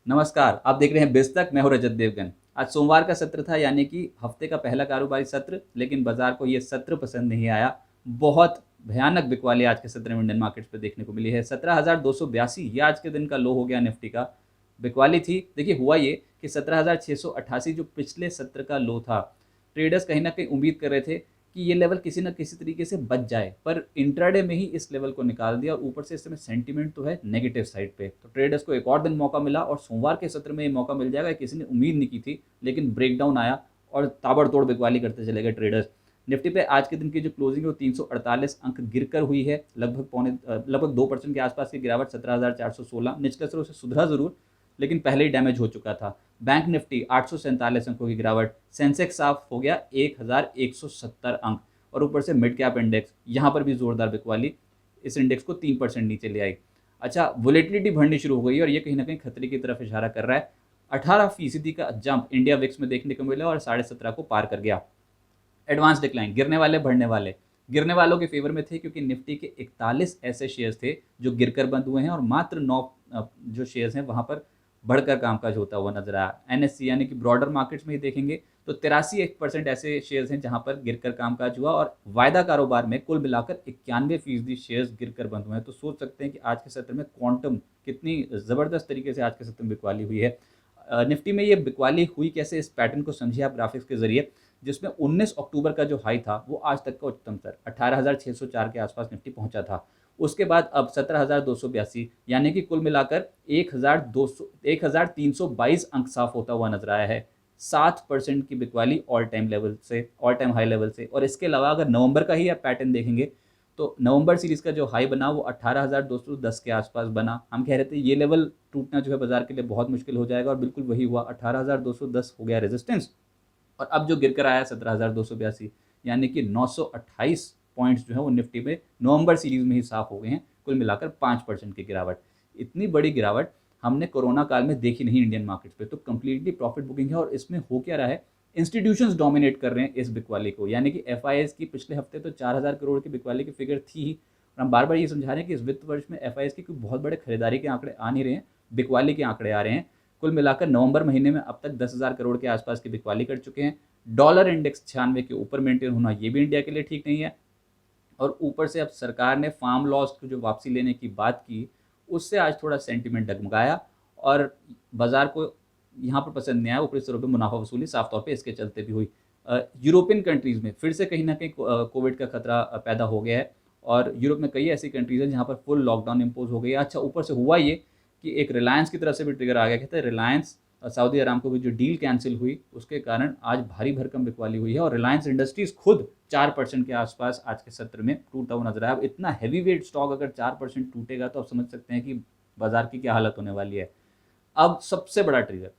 नमस्कार, आप देख रहे हैं बिज़ तक, मैं हूं रजत देवगन। आज सोमवार का सत्र था, यानी कि हफ्ते का पहला कारोबारी सत्र, लेकिन बाजार को ये सत्र पसंद नहीं आया। बहुत भयानक बिकवाली आज के सत्र में इंडियन मार्केट्स पे देखने को मिली है। 17,282 ये आज के दिन का लो हो गया निफ्टी का। बिकवाली थी। देखिए, हुआ ये कि 17,688 जो पिछले सत्र का लो था, ट्रेडर्स कहीं ना कहीं उम्मीद कर रहे थे कि ये लेवल किसी न किसी तरीके से बच जाए, पर इंट्राडे में ही इस लेवल को निकाल दिया और ऊपर से इस समय सेंटीमेंट तो है नेगेटिव साइड पे। तो ट्रेडर्स को एक और दिन मौका मिला और सोमवार के सत्र में ये मौका मिल जाएगा, किसी ने उम्मीद नहीं की थी, लेकिन ब्रेकडाउन आया और ताबड़तोड़ बिकवाली करते चले गए ट्रेडर्स। निफ्टी पे आज के दिन की जो क्लोजिंग है वो 348 अंक गिरकर हुई है, लगभग 2% के आसपास की गिरावट। 17,416 निचले स्तरों से सुधरा जरूर, लेकिन पहले ही डैमेज हो चुका था। बैंक निफ्टी 847 अंकों की गिरावट, सेंसेक्स साफ हो गया 1,170 अंक, और ऊपर से मिड कैप इंडेक्स यहाँ पर भी जोरदार बिकवाली, इस इंडेक्स को 3% नीचे ले आई। अच्छा, वोलेटिलिटी बढ़नी शुरू हो गई और ये कहीं ना कहीं खतरे की तरफ इशारा कर रहा है। 18% का जंप इंडिया विक्स में देखने को मिला और 17.5 को पार कर गया। एडवांस डिक्लाइन, गिरने वाले बढ़ने वाले, गिरने वालों के फेवर में थे, क्योंकि निफ्टी के 41 ऐसे शेयर्स थे जो गिरकर बंद हुए हैं और मात्र 9 जो शेयर्स हैं वहां पर बढ़कर कामकाज होता हुआ नजर आया। एनएससी यानी कि ब्रॉडर मार्केट्स में ही देखेंगे तो 83% ऐसे शेयर्स हैं जहां पर गिरकर कामकाज हुआ, और वायदा कारोबार में कुल मिलाकर 91% शेयर्स गिरकर बंद हुए हैं। तो सोच सकते हैं कि आज के सत्र में क्वांटम कितनी जबरदस्त तरीके से आज के सत्र में बिकवाली हुई है। निफ्टी में ये बिकवाली हुई कैसे, इस पैटर्न को समझिए आप ग्राफिक्स के जरिए, जिसमें 19 अक्टूबर का जो हाई था वो आज तक का उच्चतम स्तर 18,604 के आसपास निफ्टी पहुंचा था। उसके बाद अब 17,282, यानी कि कुल मिलाकर 1,322 अंक साफ होता हुआ नजर आया है। 7% की बिकवाली ऑल टाइम लेवल से, ऑल टाइम हाई लेवल से। और इसके अलावा अगर नवंबर का ही आप पैटर्न देखेंगे तो नवंबर सीरीज का जो हाई बना वो 18,210 के आसपास बना। हम कह रहे थे ये लेवल टूटना जो है बाजार के लिए बहुत मुश्किल हो जाएगा, और बिल्कुल वही हुआ। 18,210 हो गया रेजिस्टेंस, और अब जो गिर कर आया 17,282, यानी कि 928 पॉइंट्स जो है वो निफ्टी में नवंबर सीरीज में ही साफ हो गए हैं। कुल मिलाकर 5% की गिरावट। इतनी बड़ी गिरावट हमने कोरोना काल में देखी नहीं इंडियन मार्केट्स पे। तो कंप्लीटली प्रॉफिट बुकिंग है, और इसमें हो क्या रहा है, इंस्टीट्यूशंस डोमिनेट कर रहे हैं इस बिकवाली को। यानी कि एफआईएस की पिछले हफ्ते तो 4,000 करोड़ की बिकवाली की फिगर थी ही, और हम बार बार ये समझा रहे हैं कि इस वित्त वर्ष में एफआईएस की कोई बहुत बड़े खरीदारी के आंकड़े आ नहीं रहे हैं, बिकवाली के आंकड़े आ रहे हैं। कुल मिलाकर नवंबर महीने में अब तक 10,000 करोड़ के आसपास की बिकवाली कर चुके हैं। डॉलर इंडेक्स 96 के ऊपर मेंटेन होना ये भी इंडिया के लिए ठीक नहीं है। और ऊपर से अब सरकार ने फार्म लॉस की जो वापसी लेने की बात की, उससे आज थोड़ा सेंटीमेंट डगमगाया, और बाजार को यहाँ पर पसंद नहीं आया। ऊपरी स्तरों पर मुनाफा वसूली साफ तौर पे इसके चलते भी हुई। यूरोपियन कंट्रीज़ में फिर से कहीं ना कहीं कोविड का खतरा पैदा हो गया है, और यूरोप में कई ऐसी कंट्रीज़ हैं जहाँ पर फुल लॉकडाउन इम्पोज हो गई है। अच्छा, ऊपर से हुआ ये कि एक रिलायंस की तरफ से भी ट्रिगर आ गया। कहते हैं रिलायंस सऊदी अरामको की जो डील कैंसिल हुई उसके कारण आज भारी भरकम बिकवाली हुई है, और रिलायंस इंडस्ट्रीज खुद 4% के आसपास आज के सत्र में टूटा हुआ नजर आया। अब इतना हैवी वेट स्टॉक अगर 4% टूटेगा तो आप समझ सकते हैं कि बाजार की क्या हालत होने वाली है। अब सबसे बड़ा ट्रिगर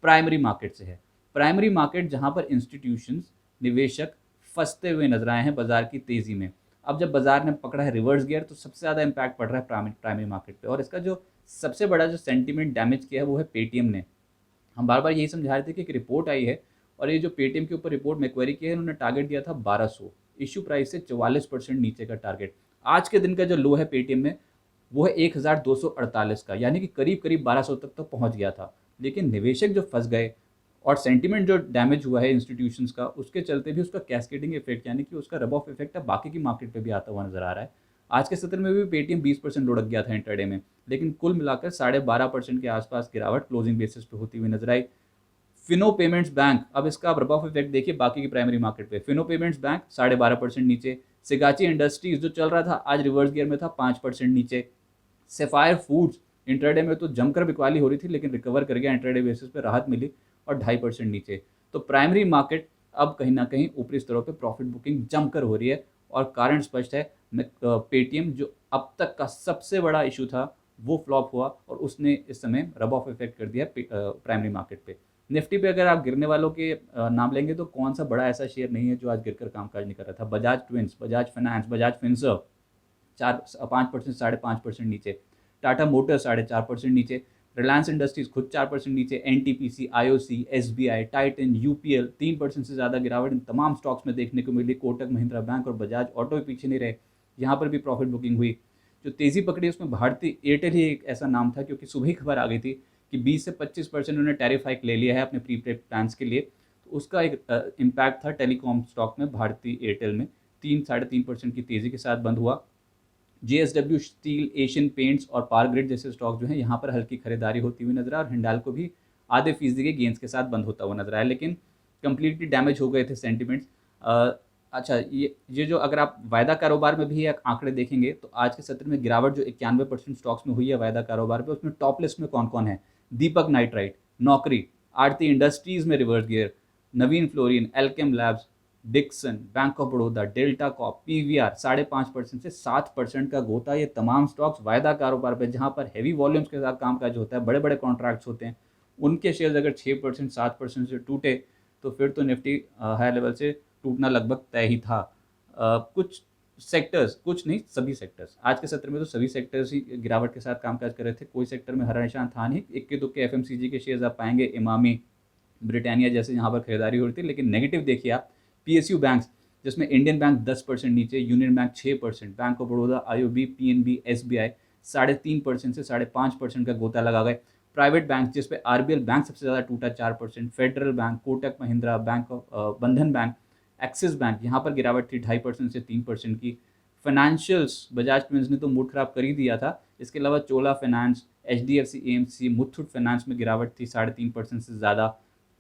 प्राइमरी मार्केट से है। प्राइमरी मार्केट जहां पर इंस्टीट्यूशंस, निवेशक फंसते हुए नजर आए हैं बाजार की तेजी में। अब जब बाजार ने पकड़ा है रिवर्स गियर, तो सबसे ज़्यादा इंपैक्ट पड़ रहा है प्राइमरी मार्केट पे, और इसका जो सबसे बड़ा जो सेंटीमेंट डैमेज किया है वो है पेटीएम ने। हम बार बार यही समझा रहे थे कि एक रिपोर्ट आई है, और ये जो पेटीएम के ऊपर रिपोर्ट मैक्वेरी की है, उन्होंने टारगेट दिया था 1200, इश्यू प्राइस से 44% नीचे का टारगेट। आज के दिन का जो लो है पेटीएम में वो है 1,248 का, यानी कि करीब करीब 1200 तक तो पहुंच गया था। लेकिन निवेशक जो फंस गए और सेंटीमेंट जो डैमेज हुआ है इंस्टीट्यूशंस का, उसके चलते भी उसका कैस्केडिंग इफेक्ट, यानी कि उसका रब ऑफ इफेक्ट है बाकी की मार्केट पे भी आता हुआ नजर आ रहा है। आज के सत्र में भी पेटीएम 20% लुढ़क गया था इंटरडे में, लेकिन कुल मिलाकर 12.5% के आसपास गिरावट क्लोजिंग बेसिस पे होती हुई नजर आई। फिनो पेमेंट्स बैंक, अब इसका रब ऑफ इफेक्ट देखिए बाकी की प्राइमरी मार्केट पे। फिनो पेमेंट्स बैंक 12.5% नीचे। सिगाची इंडस्ट्रीज जो चल रहा था आज रिवर्स गियर में था, 5% नीचे। सेफायर फूड्स इंटरडे में तो जमकर बिकवाली हो रही थी, लेकिन रिकवर कर गया, इंटरडे बेसिस पे राहत मिली, और 2.5% नीचे। तो प्राइमरी मार्केट अब कहीं ना कहीं ऊपरी स्तरों पे प्रॉफिट बुकिंग जमकर हो रही है, और कारण स्पष्ट है। पेटीएम जो अब तक का सबसे बड़ा इशू था वो फ्लॉप हुआ, और उसने इस समय रब ऑफ इफेक्ट कर दिया प्राइमरी मार्केट पे। निफ्टी पे अगर आप गिरने वालों के नाम लेंगे तो कौन सा बड़ा ऐसा शेयर नहीं है जो आज गिरकर कामकाज नहीं कर रहा था। Bajaj twins, Bajaj finance, Bajaj Finserv 4-5%, 5.5% नीचे। टाटा मोटर 4.5% नीचे। रिलायंस इंडस्ट्रीज खुद 4% नीचे। NTPC, IOC, SBI, Titan, UPL 3% से ज़्यादा गिरावट इन तमाम स्टॉक्स में देखने को मिली। कोटक महिंद्रा बैंक और बजाज ऑटो भी पीछे नहीं रहे, यहाँ पर भी प्रॉफिट बुकिंग हुई। जो तेज़ी पकड़ी उसमें भारतीय एयरटेल ही एक ऐसा नाम था, क्योंकि सुबह ही खबर आ गई थी कि 20 से 25% उन्होंने टैरिफ हाइक ले लिया है अपने प्रीपेड प्लान्स के लिए, तो उसका एक इम्पैक्ट था टेलीकॉम स्टॉक में, भारती एयरटेल में 3-3.5% की तेज़ी के साथ बंद हुआ। JSW स्टील, एशियन पेंट्स और पावर ग्रिड जैसे स्टॉक जो हैं यहाँ पर हल्की खरीदारी होती हुई नजर आ, और हिंडाल्को भी आधे फीसदी के गेंस के साथ बंद होता हुआ नजर आया, लेकिन कंप्लीटली डैमेज हो गए थे सेंटिमेंट्स। अच्छा, ये जो अगर आप वायदा कारोबार में भी आंकड़े देखेंगे तो आज के सत्र में गिरावट जो 91% स्टॉक्स में हुई है वायदा कारोबार पे, उसमें टॉप लिस्ट में कौन कौन है? दीपक नाइट्राइट, नौकरी, आरती इंडस्ट्रीज में reverse gear, Navin fluorine, Alkem labs, Dixon, bank of Baroda, Delta Corp, PVR 5.5% से 7% का गोता। ये तमाम स्टॉक्स वायदा कारोबार पे जहाँ पर हैवी वॉल्यूम्स के साथ कामकाज होता है, बड़े बड़े कॉन्ट्रैक्ट्स होते हैं, उनके शेयर्स अगर 6% 7% से टूटे तो फिर तो निफ्टी हाई लेवल से टूटना लगभग तय ही था। कुछ सेक्टर्स, कुछ नहीं सभी सेक्टर्स, आज के सत्र में तो सभी सेक्टर्स ही गिरावट के साथ कामकाज कर रहे थे, कोई सेक्टर में हरा निशान था नहीं। इक्के दुक्के FMCG के शेयर्स आप पाएंगे, इमामी, ब्रिटानिया जैसे यहाँ पर खरीदारी हो रही थी। लेकिन नेगेटिव देखिए आप, PSU बैंक्स जिसमें इंडियन बैंक 10% नीचे, union bank 6%, bank of Baroda, IOB, PNB, SBI 3.5% से 5.5% का गोता लगा गए। प्राइवेट बैंक जिस पे RBL बैंक सबसे ज़्यादा टूटा 4%, federal bank, Kotak Mahindra bank, बंधन बैंक, एक्सिस बैंक, यहाँ पर गिरावट थी 2.5% से 3% की। फाइनेंशियल्स, बजाज फाइनेंस ने तो मूड खराब कर ही दिया था, इसके अलावा Chola finance, HDFC AMC, Muthoot finance में गिरावट थी 3.5% से ज़्यादा।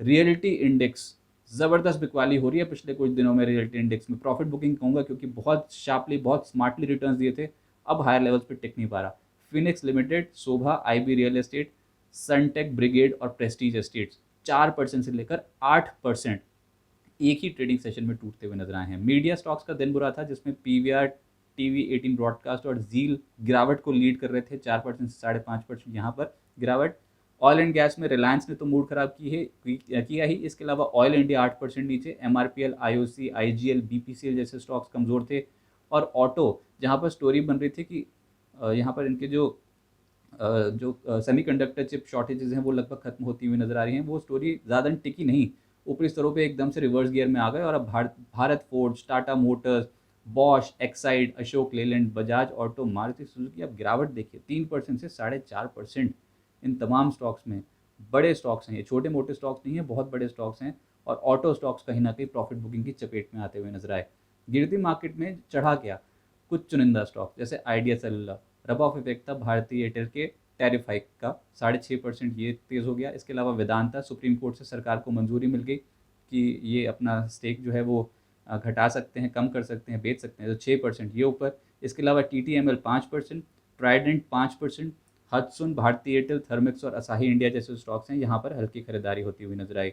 रियलिटी इंडेक्स ज़बरदस्त बिकवाली हो रही है पिछले कुछ दिनों में रियलिटी इंडेक्स में, प्रॉफिट बुकिंग कहूँगा क्योंकि बहुत शार्पली, बहुत स्मार्टली रिटर्न्स दिए थे, अब हायर लेवल्स पे टिक नहीं पा रहा। Phoenix limited, Sobha, IB real estate, Sunteck, Brigade और प्रेस्टीज एस्टेट्स 4% से लेकर 8% एक ही ट्रेडिंग सेशन में टूटते हुए नजर आए हैं। मीडिया स्टॉक्स का दिन बुरा था जिसमें PVR, TV18 ब्रॉडकास्ट और जील गिरावट को लीड कर रहे थे, 4% से 5.5% यहाँ पर गिरावट। ऑयल एंड गैस में रिलायंस ने तो मूड खराब किया ही, इसके अलावा ऑयल इंडिया 8% नीचे, MRPL, IOC, IGL, BPCL जैसे स्टॉक्स कमज़ोर थे। और ऑटो, जहाँ पर स्टोरी बन रही थी कि यहाँ पर इनके जो सेमीकंडक्टर चिप शॉर्टेजेस हैं वो लगभग खत्म होती हुई नजर आ रही हैं, वो स्टोरी ज़्यादा टिकी नहीं, ऊपरी स्तरों पे एकदम से रिवर्स गियर में आ गए। और अब Bharat forge, Tata Motors, Bosch, Exide, Ashok Leyland, Bajaj auto, Maruti Suzuki, अब गिरावट देखिए 3% से 4.5% इन तमाम स्टॉक्स में। बड़े स्टॉक्स हैं ये, छोटे मोटे स्टॉक्स नहीं है, बहुत बड़े स्टॉक्स हैं। और ऑटो स्टॉक्स कहीं ना कहीं प्रॉफिट बुकिंग की चपेट में आते हुए नजर आए। गिरती मार्केट में चढ़ा गया कुछ चुनिंदा स्टॉक जैसे idea cellular, rub off effect था भारतीय एयरटेल के टैरिफ हाइक का, 6.5% ये तेज़ हो गया। इसके अलावा वेदांता, सुप्रीम कोर्ट से सरकार को मंजूरी मिल गई कि ये अपना स्टेक जो है वो घटा सकते हैं, कम कर सकते हैं, बेच सकते हैं, तो 6% ये ऊपर। इसके अलावा TTML 5%, Trident 5%, Hudson, Bharti Airtel, Thermax और असाही इंडिया जैसे स्टॉक्स हैं, यहाँ पर हल्की खरीदारी होती हुई नजर आई।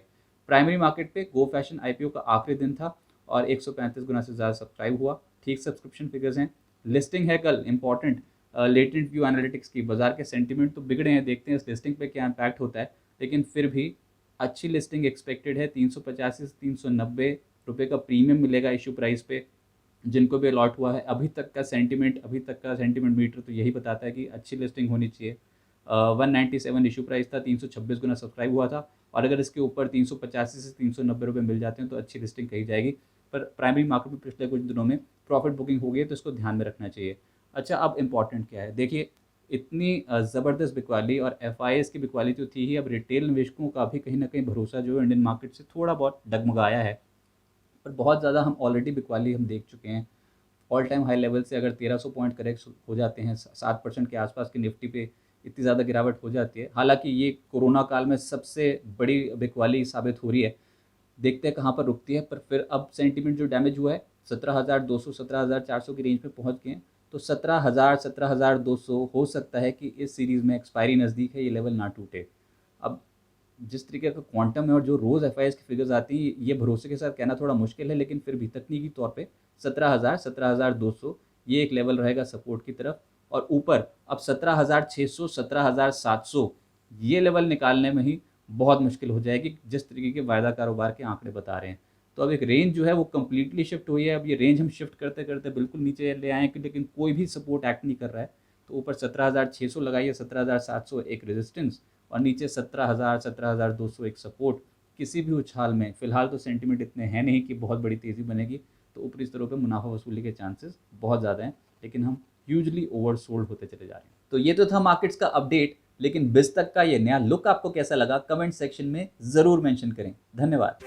प्राइमरी मार्केट पे गो फैशन IPO का आखिरी दिन था और 135 गुना से ज़्यादा सब्सक्राइब हुआ, ठीक सब्सक्रिप्शन फिगर्स हैं। लिस्टिंग है कल, इंपॉर्टेंट, लेटेंट व्यू एनालिटिक्स की। बाजार के सेंटिमेंट तो बिगड़े हैं, देखते हैं इस लिस्टिंग पे क्या इम्पैक्ट होता है, लेकिन फिर भी अच्छी लिस्टिंग एक्सपेक्टेड है। 385 से 390 रुपये का प्रीमियम मिलेगा इशू प्राइस पे जिनको भी अलॉट हुआ है। अभी तक का सेंटिमेंट मीटर तो यही बताता है कि अच्छी लिस्टिंग होनी चाहिए। 197 इशू प्राइस था, 326 गुना सब्सक्राइब हुआ था, और अगर इसके ऊपर 385 से 390 रुपये मिल जाते हैं तो अच्छी लिस्टिंग कही जाएगी। पर प्राइमरी मार्केट में पिछले कुछ दिनों में प्रॉफिट बुकिंग हो गई है तो इसको ध्यान में रखना चाहिए। अच्छा, अब इम्पॉर्टेंट क्या है, देखिए इतनी ज़बरदस्त बिकवाली और FIS की बिकवाली तो थी ही, अब रिटेल निवेशकों का भी कहीं ना कहीं भरोसा जो है इंडियन मार्केट से थोड़ा बहुत डगमगाया है। पर बहुत ज़्यादा हम ऑलरेडी बिकवाली हम देख चुके हैं। ऑल टाइम हाई लेवल से अगर 1300 पॉइंट करेक्ट हो जाते हैं, 7% के आसपास की निफ्टी पे इतनी ज़्यादा गिरावट हो जाती है। हालांकि ये कोरोना काल में सबसे बड़ी बिकवाली साबित हो रही है, देखते हैं कहाँ पर रुकती है। पर फिर अब सेंटीमेंट जो डैमेज हुआ है 17,200 17,400 की रेंज पे पहुँच गए हैं, तो 17,000 17,200 हो सकता है कि इस सीरीज़ में एक्सपायरी नज़दीक है, ये लेवल ना टूटे। अब जिस तरीके का क्वांटम है और जो रोज़ FIS की फिगर्स आती हैं, ये भरोसे के साथ कहना थोड़ा मुश्किल है, लेकिन फिर भी तकनीकी तौर पे 17,000 17,200 ये एक लेवल रहेगा सपोर्ट की तरफ। और ऊपर अब 17,600 17,700 ये लेवल निकालने में ही बहुत मुश्किल हो जाएगी जिस तरीके के वायदा कारोबार के आंकड़े बता रहे हैं। तो अब एक रेंज जो है वो कम्प्लीटली शिफ्ट हुई है। अब ये रेंज हम शिफ्ट करते करते बिल्कुल नीचे ले आए हैं, लेकिन कोई भी सपोर्ट एक्ट नहीं कर रहा है। तो ऊपर 17,600 लगाइए, 17,700 एक रेजिस्टेंस, और नीचे 17,000 17,200 एक सपोर्ट। किसी भी उछाल में फिलहाल तो सेंटीमेंट इतने हैं नहीं कि बहुत बड़ी तेज़ी बनेगी, तो ऊपरी स्तरों पे मुनाफा वसूली के चांसेस बहुत ज़्यादा हैं, लेकिन हम ह्यूजली ओवरसोल्ड होते चले जा रहे हैं। तो ये तो था मार्केट्स का अपडेट। लेकिन बिज तक का ये नया लुक आपको कैसा लगा कमेंट सेक्शन में ज़रूर मेंशन करें। धन्यवाद।